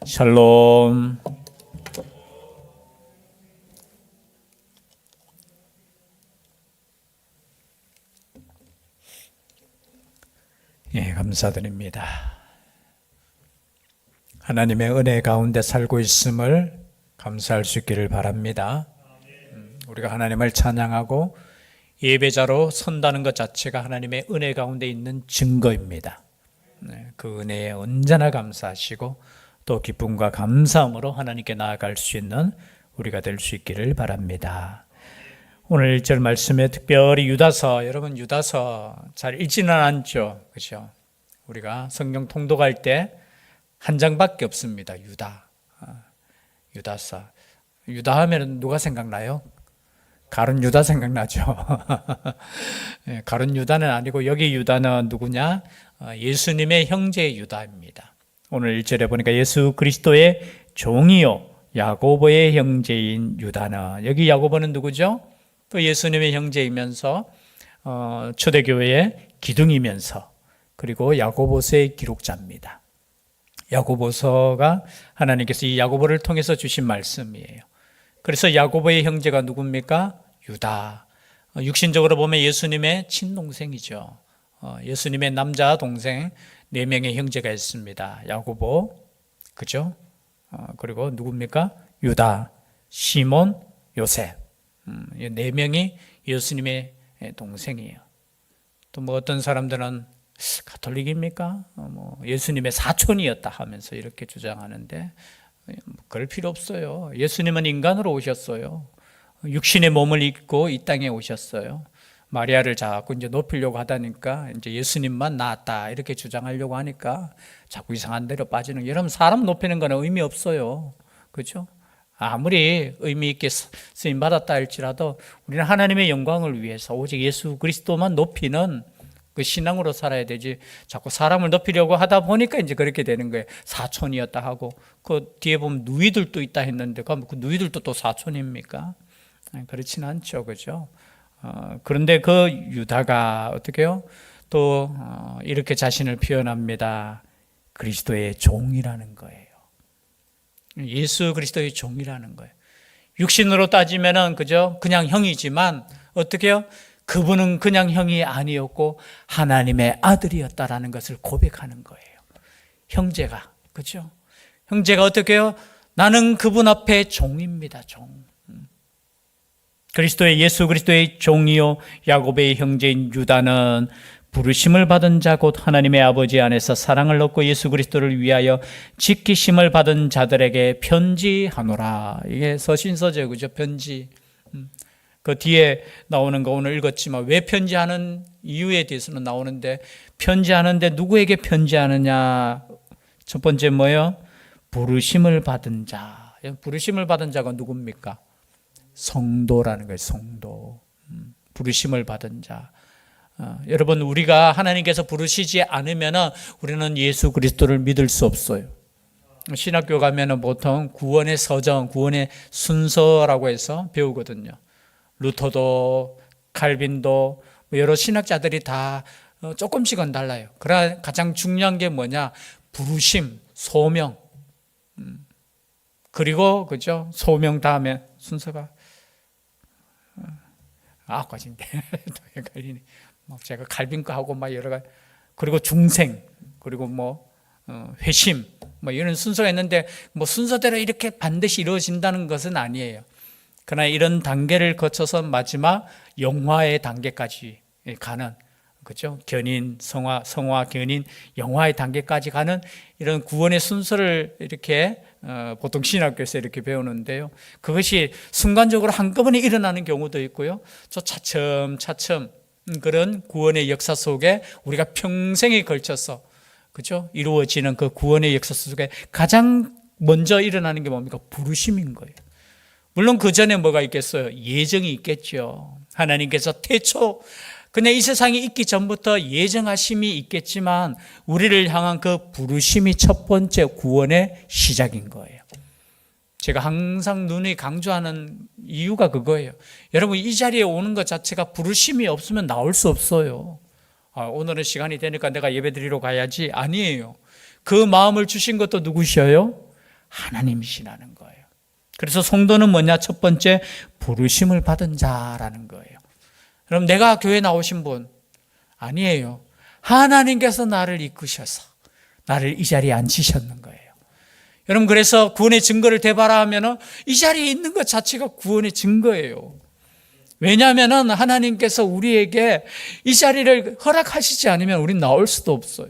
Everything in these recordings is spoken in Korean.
샬롬. 예, 감사드립니다. 하나님의 은혜 가운데 살고 있음을 감사할 수 있기를 바랍니다. 우리가 하나님을 찬양하고 예배자로 선다는 것 자체가 하나님의 은혜 가운데 있는 증거입니다. 그 은혜에 언제나 감사하시고 또 기쁨과 감사함으로 하나님께 나아갈 수 있는 우리가 될 수 있기를 바랍니다. 오늘 1절 말씀에 특별히 유다서, 여러분 유다서 잘 읽지는 않죠, 그렇죠? 우리가 성경 통독할 때 한 장밖에 없습니다. 유다서. 유다 하면 누가 생각나요? 가룟 유다 생각나죠. 가룟 유다는 아니고 여기 유다는 누구냐? 예수님의 형제 유다입니다. 오늘 1절에 보니까 예수 그리스도의 종이요 야고보의 형제인 유다는, 여기 야고보는 누구죠? 또 예수님의 형제이면서 초대교회의 기둥이면서, 그리고 야고보서의 기록자입니다. 야고보서가 하나님께서 이 야고보를 통해서 주신 말씀이에요. 그래서 야고보의 형제가 누굽니까? 유다. 육신적으로 보면 예수님의 친동생이죠. 예수님의 남자 동생 4명의 형제가 있습니다. 야고보, 그죠? 그리고 누굽니까? 유다, 시몬, 요셉. 4명이 예수님의 동생이에요. 또 뭐 어떤 사람들은 가톨릭입니까? 예수님의 사촌이었다 하면서 이렇게 주장하는데, 그럴 필요 없어요. 예수님은 인간으로 오셨어요. 육신의 몸을 입고 이 땅에 오셨어요. 마리아를 자꾸 이제 높이려고 하다니까 이제 예수님만 나았다 이렇게 주장하려고 하니까 자꾸 이상한 데로 빠지는. 여러분, 사람 높이는 거는 의미 없어요. 그렇죠? 아무리 의미 있게 쓰임 받았다 할지라도 우리는 하나님의 영광을 위해서 오직 예수 그리스도만 높이는 그 신앙으로 살아야 되지, 자꾸 사람을 높이려고 하다 보니까 이제 그렇게 되는 거예요. 사촌이었다 하고, 그 뒤에 보면 누이들도 있다 했는데 그 누이들도 또 사촌입니까? 그렇지는 않죠, 그죠? 그런데 그 유다가 어떻게 해요? 또 이렇게 자신을 표현합니다. 그리스도의 종이라는 거예요. 예수 그리스도의 종이라는 거예요. 육신으로 따지면은 그죠? 그냥 형이지만 어떻게 해요? 그분은 그냥 형이 아니었고 하나님의 아들이었다라는 것을 고백하는 거예요. 형제가, 그죠? 형제가 어떻게 해요? 나는 그분 앞에 종입니다, 종. 그리스도의 예수 그리스도의 종이요 야고보의 형제인 유다는 부르심을 받은 자 곧 하나님의 아버지 안에서 사랑을 얻고 예수 그리스도를 위하여 지키심을 받은 자들에게 편지하노라. 이게 서신서죠, 그죠? 편지. 그 뒤에 나오는 거 오늘 읽었지만 왜 편지하는 이유에 대해서는 나오는데, 편지하는데 누구에게 편지하느냐? 첫 번째 뭐예요? 부르심을 받은 자. 부르심을 받은 자가 누굽니까? 성도라는 거예요. 성도. 부르심을 받은 자. 여러분, 우리가 하나님께서 부르시지 않으면 우리는 예수 그리스도를 믿을 수 없어요. 신학교 가면 보통 구원의 서정, 구원의 순서라고 해서 배우거든요. 루터도 칼빈도 여러 신학자들이 다 조금씩은 달라요. 그러나 가장 중요한 게 뭐냐? 부르심, 소명. 그리고 그죠? 소명 다음에 순서가 까진데 또 헷갈리네. 제가 칼빈 거 하고 막 여러 가지, 그리고 중생, 그리고 회심, 이런 순서가 있는데 순서대로 이렇게 반드시 이루어진다는 것은 아니에요. 그러나 이런 단계를 거쳐서 마지막 영화의 단계까지 가는, 그죠? 견인, 성화, 견인, 영화의 단계까지 가는 이런 구원의 순서를 이렇게 보통 신학교에서 이렇게 배우는데요. 그것이 순간적으로 한꺼번에 일어나는 경우도 있고요. 저 차츰 그런 구원의 역사 속에 우리가 평생에 걸쳐서, 그죠? 이루어지는 그 구원의 역사 속에 가장 먼저 일어나는 게 뭡니까? 부르심인 거예요. 물론 그 전에 뭐가 있겠어요? 예정이 있겠죠. 하나님께서 태초 그냥 이 세상이 있기 전부터 예정하심이 있겠지만 우리를 향한 그 부르심이 첫 번째 구원의 시작인 거예요. 제가 항상 누누이 강조하는 이유가 그거예요. 여러분, 이 자리에 오는 것 자체가 부르심이 없으면 나올 수 없어요. 오늘은 시간이 되니까 내가 예배 드리러 가야지, 아니에요. 그 마음을 주신 것도 누구셔요? 하나님이시라는 거예요. 그래서 성도는 뭐냐? 첫 번째, 부르심을 받은 자라는 거예요. 그럼 내가 교회 나오신 분 아니에요. 하나님께서 나를 이끄셔서 나를 이 자리에 앉히셨는 거예요. 여러분, 그래서 구원의 증거를 대바라 하면은 이 자리에 있는 것 자체가 구원의 증거예요. 왜냐하면 하나님께서 우리에게 이 자리를 허락하시지 않으면 우린 나올 수도 없어요.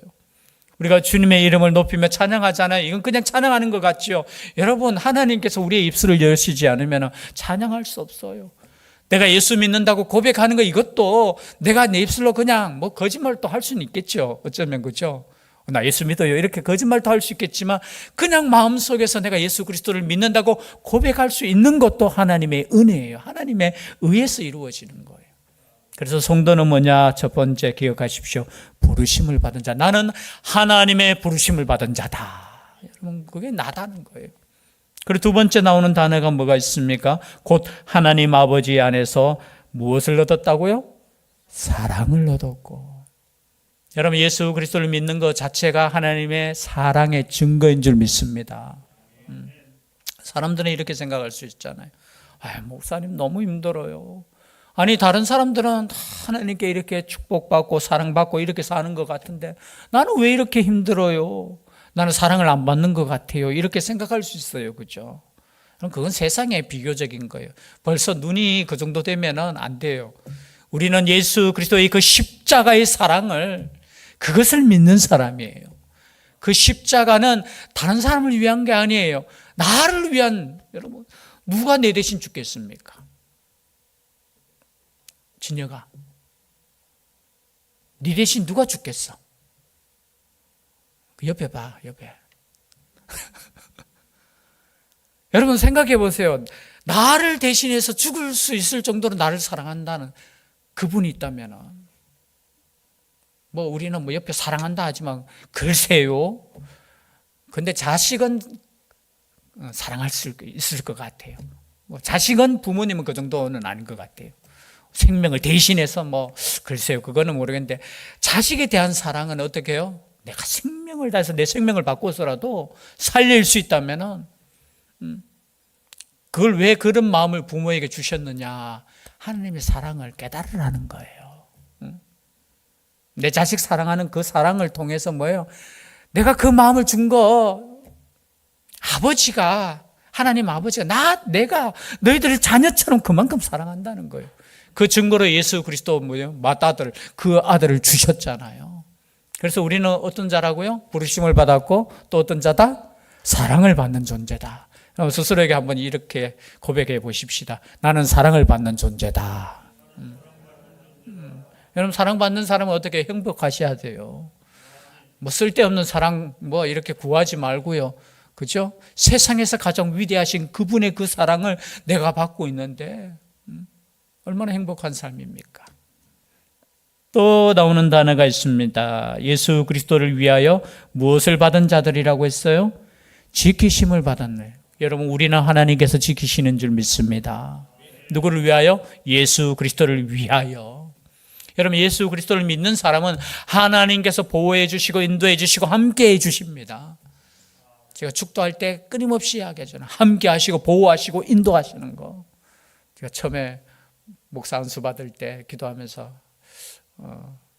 우리가 주님의 이름을 높이며 찬양하잖아요. 이건 그냥 찬양하는 것 같지요. 여러분, 하나님께서 우리의 입술을 여시지 않으면 찬양할 수 없어요. 내가 예수 믿는다고 고백하는 거, 이것도 내가 내 입술로 그냥 뭐 거짓말도 할 수는 있겠죠. 어쩌면, 그죠? 나 예수 믿어요, 이렇게 거짓말도 할 수 있겠지만 그냥 마음속에서 내가 예수 그리스도를 믿는다고 고백할 수 있는 것도 하나님의 은혜예요. 하나님의 의에서 이루어지는 거예요. 그래서 성도는 뭐냐? 첫 번째 기억하십시오. 부르심을 받은 자. 나는 하나님의 부르심을 받은 자다. 여러분, 그게 나다는 거예요. 그리고 두 번째 나오는 단어가 뭐가 있습니까? 곧 하나님 아버지 안에서 무엇을 얻었다고요? 사랑을 얻었고. 여러분, 예수 그리스도를 믿는 것 자체가 하나님의 사랑의 증거인 줄 믿습니다. 사람들은 이렇게 생각할 수 있잖아요. 목사님 너무 힘들어요. 아니, 다른 사람들은 하나님께 이렇게 축복받고 사랑받고 이렇게 사는 것 같은데 나는 왜 이렇게 힘들어요? 나는 사랑을 안 받는 것 같아요. 이렇게 생각할 수 있어요. 그죠? 그건 세상의 비교적인 거예요. 벌써 눈이 그 정도 되면은 안 돼요. 우리는 예수 그리스도의 그 십자가의 사랑을, 그것을 믿는 사람이에요. 그 십자가는 다른 사람을 위한 게 아니에요. 나를 위한, 여러분, 누가 내 대신 죽겠습니까? 진여가, 네 대신 누가 죽겠어? 옆에 봐, 옆에. 여러분, 생각해 보세요. 나를 대신해서 죽을 수 있을 정도로 나를 사랑한다는 그분이 있다면, 뭐 우리는 뭐 옆에 사랑한다 하지만 글쎄요. 근데 자식은 사랑할 수 있을 것 같아요. 뭐 자식은 부모님은 그 정도는 아닌 것 같아요. 생명을 대신해서 뭐 글쎄요, 그거는 모르겠는데 자식에 대한 사랑은 어떻게 해요? 내가 생명을 다해서 내 생명을 바꿔서라도 살릴 수 있다면은 그걸 왜 그런 마음을 부모에게 주셨느냐? 하나님의 사랑을 깨달으라는 거예요. 내 자식 사랑하는 그 사랑을 통해서 뭐예요? 내가 그 마음을 준 거, 아버지가, 하나님 아버지가 내가 너희들을 자녀처럼 그만큼 사랑한다는 거예요. 그 증거로 예수 그리스도 뭐예요? 맏아들, 그 아들을 주셨잖아요. 그래서 우리는 어떤 자라고요? 부르심을 받았고 또 어떤 자다? 사랑을 받는 존재다. 스스로에게 한번 이렇게 고백해 보십시다. 나는 사랑을 받는 존재다. 여러분, 사랑받는 사람은 어떻게 행복하셔야 돼요? 뭐 쓸데없는 사랑 뭐 이렇게 구하지 말고요. 그죠? 세상에서 가장 위대하신 그분의 그 사랑을 내가 받고 있는데 얼마나 행복한 삶입니까? 또 나오는 단어가 있습니다. 예수 그리스도를 위하여 무엇을 받은 자들이라고 했어요? 지키심을 받았네. 여러분, 우리는 하나님께서 지키시는 줄 믿습니다. 누구를 위하여? 예수 그리스도를 위하여. 여러분, 예수 그리스도를 믿는 사람은 하나님께서 보호해 주시고 인도해 주시고 함께 해 주십니다. 제가 축도할 때 끊임없이 이야기하잖아요. 함께 하시고 보호하시고 인도하시는 거. 제가 처음에 목사 안수 받을 때 기도하면서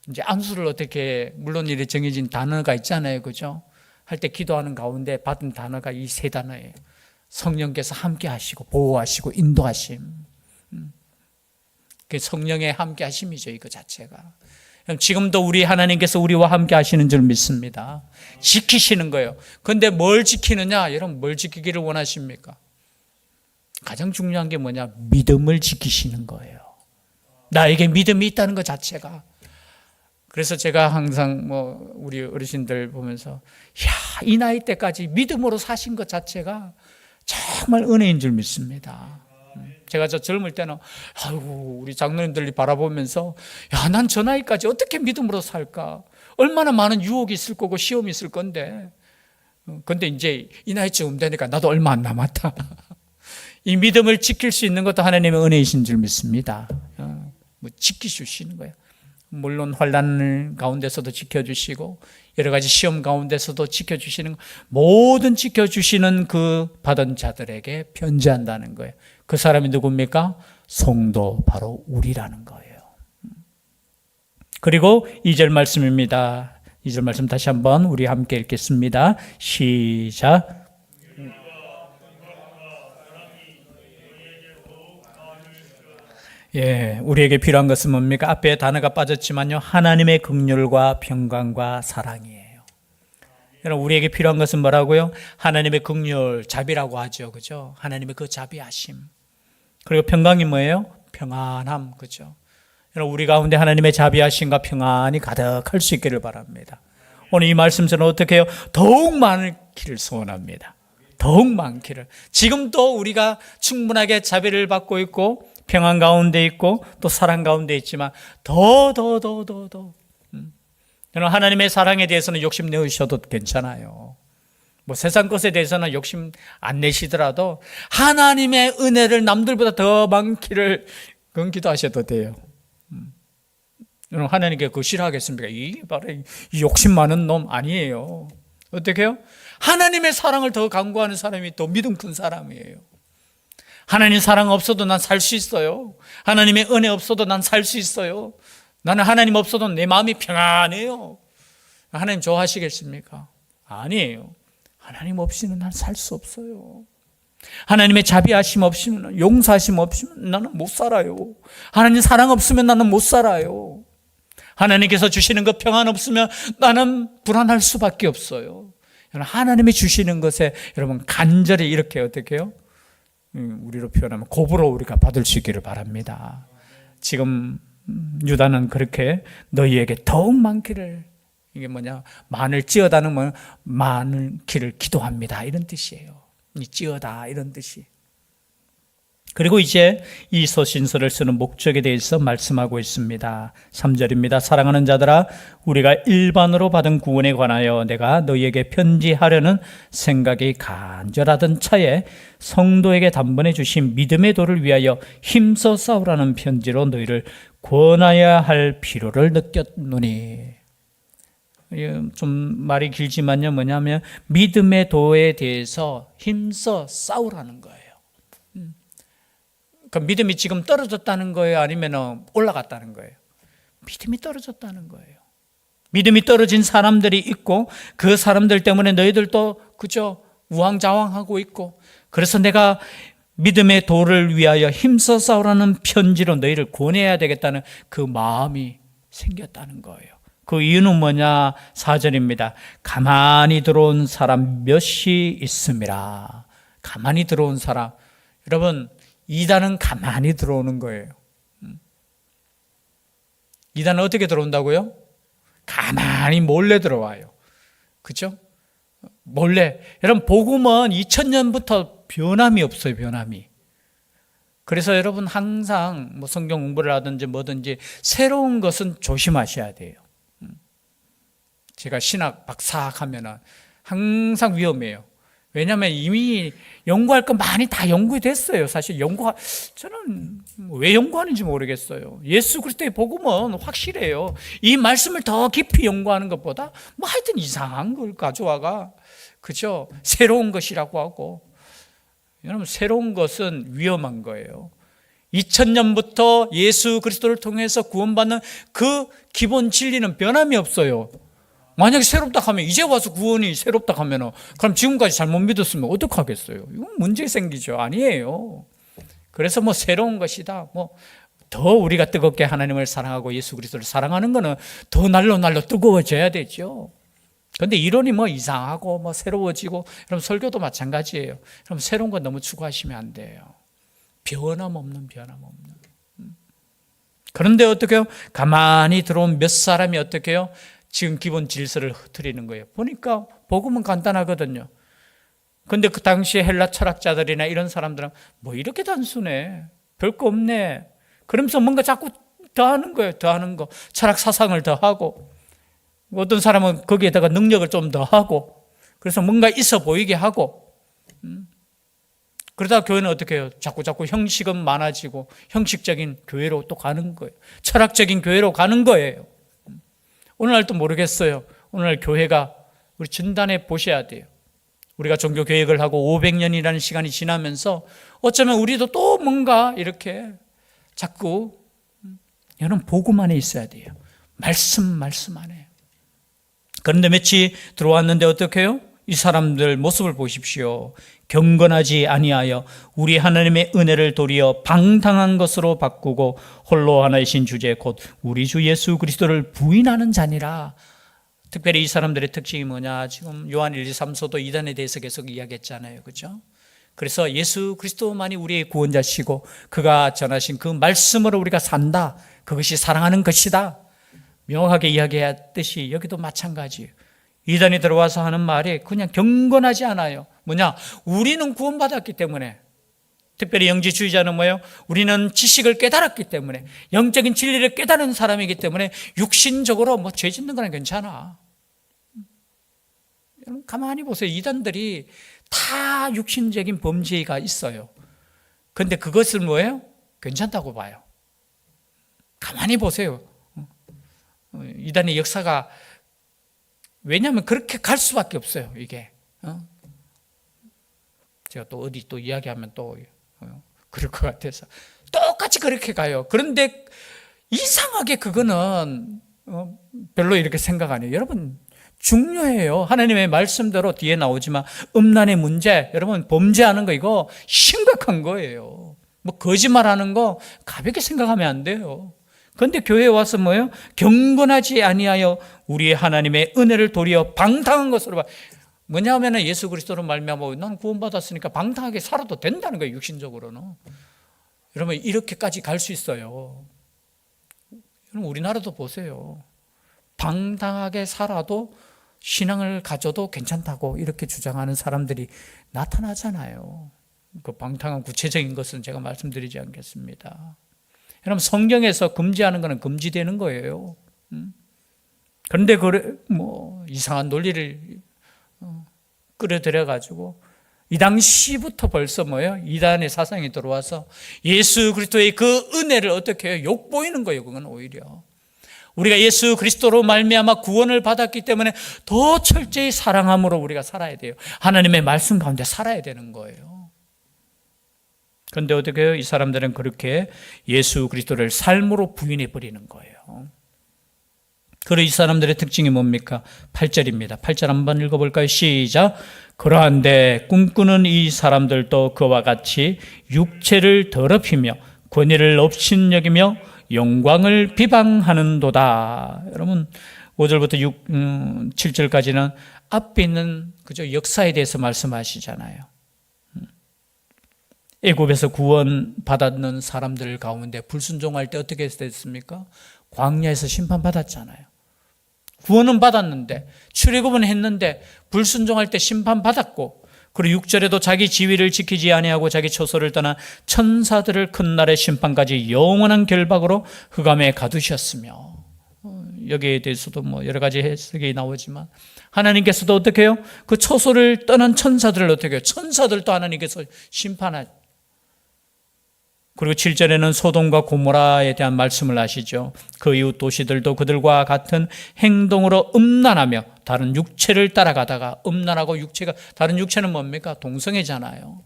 이제 안수를 어떻게, 물론 이렇게 정해진 단어가 있잖아요. 그죠? 할 때 기도하는 가운데 받은 단어가 이 세 단어예요. 성령께서 함께 하시고 보호하시고 인도하심. 그 성령의 함께 하심이죠, 이거 자체가. 지금도 우리 하나님께서 우리와 함께 하시는 줄 믿습니다. 지키시는 거예요. 그런데 뭘 지키느냐? 여러분, 뭘 지키기를 원하십니까? 가장 중요한 게 뭐냐? 믿음을 지키시는 거예요. 나에게 믿음이 있다는 것 자체가. 그래서 제가 항상 뭐 우리 어르신들 보면서 이 나이 때까지 믿음으로 사신 것 자체가 정말 은혜인 줄 믿습니다. 제가 저 젊을 때는 우리 장로님들이 바라보면서 난 저 나이까지 어떻게 믿음으로 살까? 얼마나 많은 유혹이 있을 거고 시험이 있을 건데. 근데 이제 이 나이쯤 되니까 나도 얼마 안 남았다. 이 믿음을 지킬 수 있는 것도 하나님의 은혜이신 줄 믿습니다. 뭐 지키시는 거예요. 물론 환난 가운데서도 지켜주시고 여러 가지 시험 가운데서도 지켜주시는, 모든 지켜주시는 그 받은 자들에게 편지한다는 거예요. 그 사람이 누굽니까? 성도, 바로 우리라는 거예요. 그리고 2절 말씀입니다. 2절 말씀 다시 한번 우리 함께 읽겠습니다. 시작. 예, 우리에게 필요한 것은 뭡니까? 앞에 단어가 빠졌지만요, 하나님의 긍휼과 평강과 사랑이에요. 여러분, 우리에게 필요한 것은 뭐라고요? 하나님의 긍휼, 자비라고 하죠, 그죠? 하나님의 그 자비하심. 그리고 평강이 뭐예요? 평안함, 그죠? 여러분, 우리 가운데 하나님의 자비하심과 평안이 가득할 수 있기를 바랍니다. 오늘 이 말씀 저는 어떻게 해요? 더욱 많기를 소원합니다. 더욱 많기를. 지금도 우리가 충분하게 자비를 받고 있고 평안 가운데 있고 또 사랑 가운데 있지만 더. 여러분, 하나님의 사랑에 대해서는 욕심 내으셔도 괜찮아요. 뭐 세상 것에 대해서는 욕심 안 내시더라도 하나님의 은혜를 남들보다 더 많기를 그런 기도하셔도 돼요. 여러분, 하나님께 그거 싫어하겠습니까? 이게 바로 이 욕심 많은 놈 아니에요. 어떻게 해요? 하나님의 사랑을 더 강구하는 사람이 더 믿음 큰 사람이에요. 하나님 사랑 없어도 난 살 수 있어요. 하나님의 은혜 없어도 난 살 수 있어요. 나는 하나님 없어도 내 마음이 평안해요. 하나님 좋아하시겠습니까? 아니에요. 하나님 없이는 난 살 수 없어요. 하나님의 자비하심 없이면, 용서하심 없이면 나는 못 살아요. 하나님 사랑 없으면 나는 못 살아요. 하나님께서 주시는 그 평안 없으면 나는 불안할 수밖에 없어요. 하나님이 주시는 것에 여러분 간절히 이렇게 어떻게 해요? 우리로 표현하면 곱으로 우리가 받을 수 있기를 바랍니다. 지금 유다는 그렇게 너희에게 더욱 많기를, 이게 뭐냐, 많을 찌어다는 뭐 많기를 기도합니다, 이런 뜻이에요. 이 찌어다 이런 뜻이. 그리고 이제 이 서신서를 쓰는 목적에 대해서 말씀하고 있습니다. 3절입니다. 사랑하는 자들아, 우리가 일반으로 받은 구원에 관하여 내가 너희에게 편지하려는 생각이 간절하던 차에 성도에게 단번에 주신 믿음의 도를 위하여 힘써 싸우라는 편지로 너희를 권하여야 할 필요를 느꼈노니. 좀 말이 길지만요, 뭐냐면 믿음의 도에 대해서 힘써 싸우라는 거예요. 그 믿음이 지금 떨어졌다는 거예요? 아니면 올라갔다는 거예요? 믿음이 떨어졌다는 거예요. 믿음이 떨어진 사람들이 있고 그 사람들 때문에 너희들도 그저 우왕좌왕하고 있고, 그래서 내가 믿음의 도를 위하여 힘써 싸우라는 편지로 너희를 권해야 되겠다는 그 마음이 생겼다는 거예요. 그 이유는 뭐냐? 4절입니다. 가만히 들어온 사람 몇이 있음이라. 가만히 들어온 사람. 여러분, 이단은 가만히 들어오는 거예요. 이단은 어떻게 들어온다고요? 가만히 몰래 들어와요. 그렇죠? 몰래. 여러분, 복음은 2000년부터 변함이 없어요. 변함이. 그래서 여러분 항상 뭐 성경 공부를 하든지 뭐든지 새로운 것은 조심하셔야 돼요. 제가 신학 박사하면은 항상 위험해요. 왜냐하면 이미 연구할 거 많이 다 연구됐어요. 사실 저는 왜 연구하는지 모르겠어요. 예수 그리스도의 복음은 확실해요. 이 말씀을 더 깊이 연구하는 것보다 뭐 하여튼 이상한 걸 가져와가, 그죠? 새로운 것이라고 하고. 여러분, 새로운 것은 위험한 거예요. 2000년부터 예수 그리스도를 통해서 구원받는 그 기본 진리는 변함이 없어요. 만약에 새롭다 하면, 이제 와서 구원이 새롭다 하면 그럼 지금까지 잘못 믿었으면 어떡하겠어요? 이건 문제 생기죠. 아니에요. 그래서 뭐 새로운 것이다, 뭐 더 우리가 뜨겁게 하나님을 사랑하고 예수 그리스도를 사랑하는 거는 더 날로 뜨거워져야 되죠. 그런데 이론이 뭐 이상하고 뭐 새로워지고, 그럼 설교도 마찬가지예요. 그럼 새로운 거 너무 추구하시면 안 돼요. 변함없는. 그런데 어떻게 해요? 가만히 들어온 몇 사람이 어떻게 해요? 지금 기본 질서를 흐트리는 거예요. 보니까 복음은 간단하거든요. 그런데 그 당시에 헬라 철학자들이나 이런 사람들은 뭐 이렇게 단순해, 별거 없네, 그러면서 뭔가 자꾸 더하는 거예요. 더하는 거, 철학 사상을 더하고, 어떤 사람은 거기에다가 능력을 좀 더하고, 그래서 뭔가 있어 보이게 하고, 그러다 교회는 어떻게 해요? 자꾸 형식은 많아지고 형식적인 교회로 또 가는 거예요. 철학적인 교회로 가는 거예요. 오늘날도 모르겠어요. 오늘 교회가 우리 진단해 보셔야 돼요. 우리가 종교 계획을 하고 500년이라는 시간이 지나면서 어쩌면 우리도 또 뭔가 이렇게 자꾸 여러분 복음 안에 있어야 돼요. 말씀 안에. 그런데 며칠 들어왔는데 어떻게 해요? 이 사람들 모습을 보십시오. 경건하지 아니하여 우리 하나님의 은혜를 도리어 방탕한 것으로 바꾸고 홀로 하나이신 주제 곧 우리 주 예수 그리스도를 부인하는 자니라. 특별히 이 사람들의 특징이 뭐냐? 지금 요한 1, 2, 3서도 이단에 대해서 계속 이야기했잖아요. 그렇죠? 그래서 예수 그리스도만이 우리의 구원자시고 그가 전하신 그 말씀으로 우리가 산다. 그것이 사랑하는 것이다. 명확하게 이야기했듯이 여기도 마찬가지예요. 이단이 들어와서 하는 말이 그냥 경건하지 않아요. 뭐냐? 우리는 구원받았기 때문에, 특별히 영지주의자는 뭐예요? 우리는 지식을 깨달았기 때문에, 영적인 진리를 깨달은 사람이기 때문에 육신적으로 뭐 죄 짓는 건 괜찮아. 여러분 가만히 보세요. 이단들이 다 육신적인 범죄가 있어요. 그런데 그것을 뭐예요? 괜찮다고 봐요. 가만히 보세요. 이단의 역사가, 왜냐하면 그렇게 갈 수밖에 없어요. 이게 제가 또 어디 또 이야기하면 또 그럴 것 같아서 똑같이 그렇게 가요. 그런데 이상하게 그거는 별로 이렇게 생각 안 해요. 여러분 중요해요. 하나님의 말씀대로 뒤에 나오지만 음란의 문제, 여러분 범죄하는 거 이거 심각한 거예요. 뭐 거짓말하는 거 가볍게 생각하면 안 돼요. 그런데 교회에 와서 뭐예요? 경건하지 아니하여 우리의 하나님의 은혜를 도리어 방탕한 것으로 봐. 뭐냐면 예수 그리스도로 말미암아 난 구원받았으니까 방탕하게 살아도 된다는 거예요. 육신적으로는. 여러분 이렇게까지 갈 수 있어요. 여러분 우리나라도 보세요. 방탕하게 살아도 신앙을 가져도 괜찮다고 이렇게 주장하는 사람들이 나타나잖아요. 그 방탕한 구체적인 것은 제가 말씀드리지 않겠습니다. 여러분 성경에서 금지하는 것은 금지되는 거예요. 그런데 뭐 이상한 논리를 끌어들여 가지고 이 당시부터 벌써 뭐예요? 이단의 사상이 들어와서 예수 그리스도의 그 은혜를 어떻게 해요? 욕보이는 거예요. 그건 오히려 우리가 예수 그리스도로 말미암아 구원을 받았기 때문에 더 철저히 사랑함으로 우리가 살아야 돼요. 하나님의 말씀 가운데 살아야 되는 거예요. 그런데 어떻게 해요? 이 사람들은 그렇게 예수 그리스도를 삶으로 부인해 버리는 거예요. 그리고 이 사람들의 특징이 뭡니까? 8절입니다. 8절 한번 읽어볼까요? 시작. 그러한데 꿈꾸는 이 사람들도 그와 같이 육체를 더럽히며 권위를 업신여기며 영광을 비방하는도다. 여러분 5절부터 7절까지는 앞에 있는 그저 역사에 대해서 말씀하시잖아요. 애굽에서 구원받았는 사람들 가운데 불순종할 때 어떻게 됐습니까? 광야에서 심판받았잖아요. 구원은 받았는데 출애굽은 했는데 불순종할 때 심판받았고, 그리고 6절에도 자기 지위를 지키지 아니하고 자기 처소를 떠나 천사들을 큰 날의 심판까지 영원한 결박으로 흑암에 가두셨으며, 여기에 대해서도 뭐 여러 가지 해석이 나오지만 하나님께서도 어떻게 해요? 그 처소를 떠난 천사들을 어떻게 해요? 천사들도 하나님께서 심판하죠. 그리고 7절에는 소돔과 고모라에 대한 말씀을 하시죠. 그 이웃 도시들도 그들과 같은 행동으로 음란하며 다른 육체를 따라가다가, 음란하고 육체가, 다른 육체는 뭡니까? 동성애잖아요.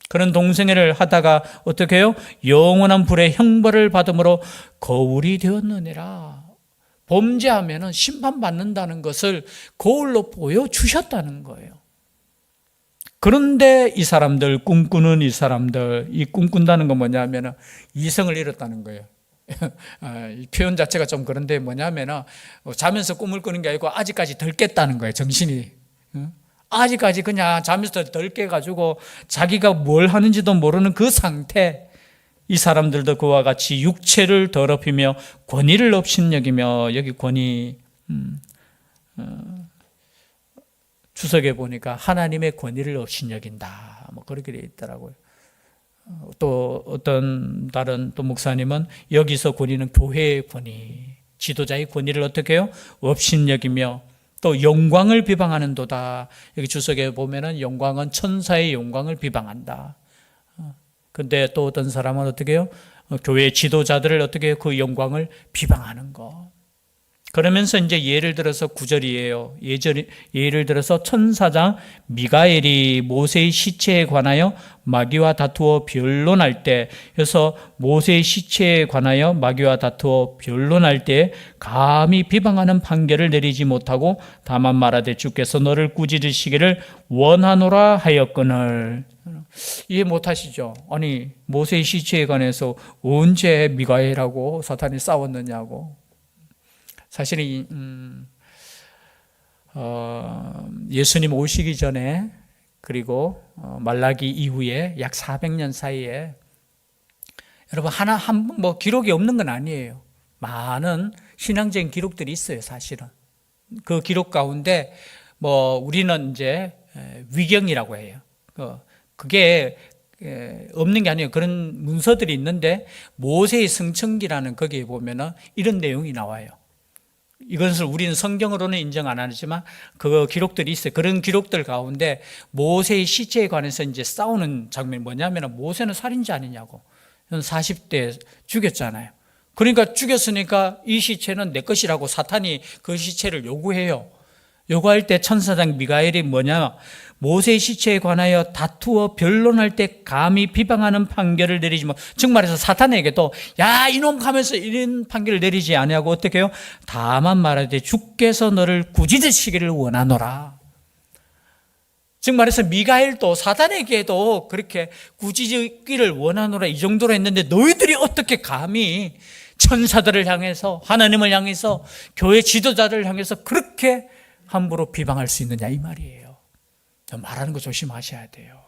그런 동성애를 하다가 어떻게 해요? 영원한 불의 형벌을 받음으로 거울이 되었느니라. 범죄하면 심판받는다는 것을 거울로 보여주셨다는 거예요. 그런데 이 사람들, 꿈꾸는 이 사람들, 이 꿈꾼다는 건 뭐냐면 이성을 잃었다는 거예요. 이 표현 자체가 좀 그런데 뭐냐면 자면서 꿈을 꾸는 게 아니고 아직까지 덜 깼다는 거예요. 정신이 아직까지 그냥 자면서 덜 깨가지고 자기가 뭘 하는지도 모르는 그 상태. 이 사람들도 그와 같이 육체를 더럽히며 권위를 업신여기며, 여기 권위 주석에 보니까 하나님의 권위를 업신여긴다, 뭐 그렇게 되어 있더라고요. 또 어떤 다른 또 목사님은 여기서 권위는 교회의 권위, 지도자의 권위를 어떻게 해요? 업신여기며 또 영광을 비방하는도다. 여기 주석에 보면은 영광은 천사의 영광을 비방한다. 근데 또 어떤 사람은 어떻게 해요? 교회 지도자들을 어떻게 해요? 그 영광을 비방하는 거. 그러면서 이제 예를 들어서 9절이에요. 예를 들어서 천사장 미가엘이 모세의 시체에 관하여 마귀와 다투어 변론할 때, 그래서 모세의 시체에 관하여 마귀와 다투어 변론할 때 감히 비방하는 판결을 내리지 못하고 다만 말하되 주께서 너를 꾸짖으시기를 원하노라 하였거늘. 이해 못하시죠? 아니, 모세의 시체에 관해서 언제 미가엘하고 사탄이 싸웠느냐고. 사실은 예수님 오시기 전에, 그리고 말라기 이후에 약 400년 사이에 여러분 뭐 기록이 없는 건 아니에요. 많은 신앙적인 기록들이 있어요. 사실은 그 기록 가운데 뭐 우리는 이제 위경이라고 해요. 그게 없는 게 아니에요. 그런 문서들이 있는데 모세의 승천기라는 거기에 보면은 이런 내용이 나와요. 이것을 우리는 성경으로는 인정 안 하지만 그 기록들이 있어요. 그런 기록들 가운데 모세의 시체에 관해서 이제 싸우는 장면이 뭐냐면, 모세는 살인자 아니냐고. 40대 죽였잖아요. 그러니까 죽였으니까 이 시체는 내 것이라고 사탄이 그 시체를 요구해요. 요구할 때 천사장 미가엘이 뭐냐, 모세의 시체에 관하여 다투어 변론할 때 감히 비방하는 판결을 내리지 못. 즉 말해서 사탄에게도 야 이놈 하면서 이런 판결을 내리지 아니하고 어떻게 해요? 다만 말하되 주께서 너를 꾸짖으시기를 원하노라. 즉 말해서 미가엘도 사탄에게도 그렇게 꾸짖기를 원하노라 이 정도로 했는데, 너희들이 어떻게 감히 천사들을 향해서, 하나님을 향해서, 교회 지도자들을 향해서 그렇게 함부로 비방할 수 있느냐 이 말이에요. 말하는 거 조심하셔야 돼요.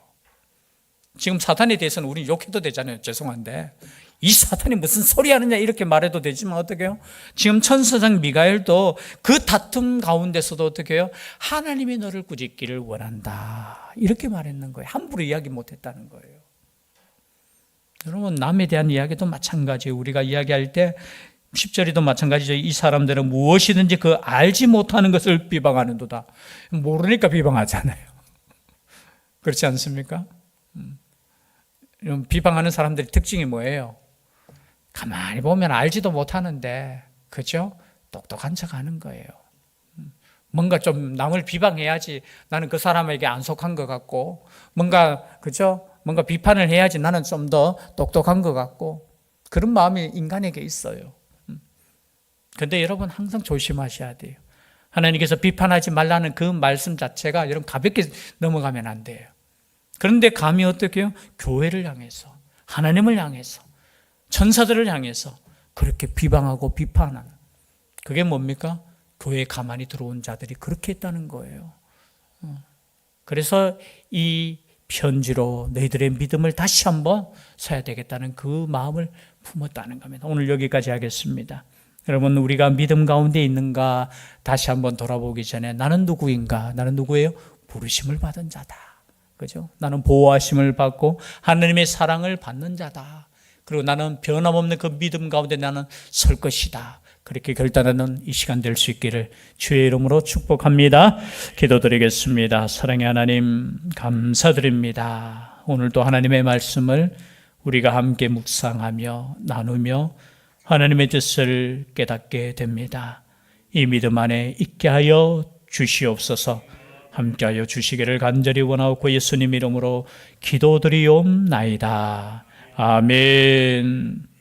지금 사탄에 대해서는 우리 욕해도 되잖아요. 죄송한데 이 사탄이 무슨 소리 하느냐 이렇게 말해도 되지만 어떻게 해요? 지금 천사장 미가엘도 그 다툼 가운데서도 어떻게 해요? 하나님이 너를 꾸짖기를 원한다 이렇게 말했는 거예요. 함부로 이야기 못했다는 거예요. 여러분, 남에 대한 이야기도 마찬가지예요. 우리가 이야기할 때 10절에도 마찬가지죠. 이 사람들은 무엇이든지 그 알지 못하는 것을 비방하는도다. 모르니까 비방하잖아요. 그렇지 않습니까? 비방하는 사람들의 특징이 뭐예요? 가만히 보면 알지도 못하는데, 그죠? 똑똑한 척 하는 거예요. 뭔가 좀 남을 비방해야지 나는 그 사람에게 안 속한 것 같고, 뭔가, 그죠? 뭔가 비판을 해야지 나는 좀 더 똑똑한 것 같고, 그런 마음이 인간에게 있어요. 근데 여러분 항상 조심하셔야 돼요. 하나님께서 비판하지 말라는 그 말씀 자체가 여러분 가볍게 넘어가면 안 돼요. 그런데 감히 어떻게 해요? 교회를 향해서, 하나님을 향해서, 천사들을 향해서 그렇게 비방하고 비판하는, 그게 뭡니까? 교회에 가만히 들어온 자들이 그렇게 했다는 거예요. 그래서 이 편지로 너희들의 믿음을 다시 한번 서야 되겠다는 그 마음을 품었다는 겁니다. 오늘 여기까지 하겠습니다. 여러분, 우리가 믿음 가운데 있는가 다시 한번 돌아보기 전에 나는 누구인가? 나는 누구예요? 부르심을 받은 자다. 그죠? 나는 보호하심을 받고 하나님의 사랑을 받는 자다. 그리고 나는 변함없는 그 믿음 가운데 나는 설 것이다. 그렇게 결단하는 이 시간 될 수 있기를 주의 이름으로 축복합니다. 기도드리겠습니다. 사랑의 하나님, 감사드립니다. 오늘도 하나님의 말씀을 우리가 함께 묵상하며 나누며 하나님의 뜻을 깨닫게 됩니다. 이 믿음 안에 있게 하여 주시옵소서. 함께하여 주시기를 간절히 원하옵고 예수님 이름으로 기도드리옵나이다. 아멘.